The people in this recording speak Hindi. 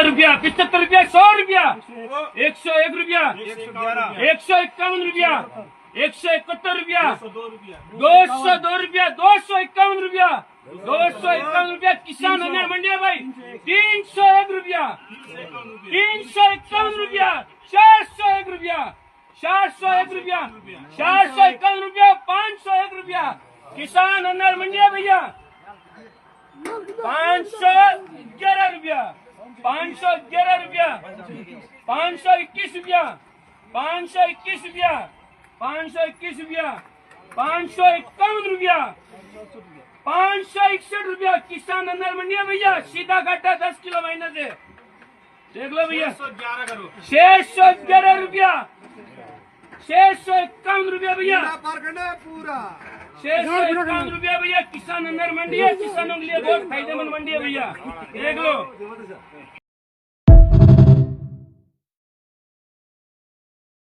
रुपया, 75 रुपया, 100 रुपया, 101 रुपया, 151 रुपया, 171 रुपया, 202 रुपया, 251 रुपया, 251 रुपया। किसान अन्य मंडिया भाई 301 रुपया, 351 रुपया, 401 रुपया, 401 रुपया, 451 रुपया, 501 रुपया। किसान अन्य मंडिया भैया 511 रुपया, 511 रुपया, 521 रुपया, 521 रुपया, 521 रुपया, 551 रुपया, 561 रुपया। किसान अंदर मंडिया भैया सीधा घाटा 10 किलो महीने से देख लो भैया 611 रुपया, 651 रुपया भैया, पूरा 651 रुपया भैया। किसान अंदर मंडी है, किसानों के लिए बहुत फायदेमंद मंडी है भैया, देख लो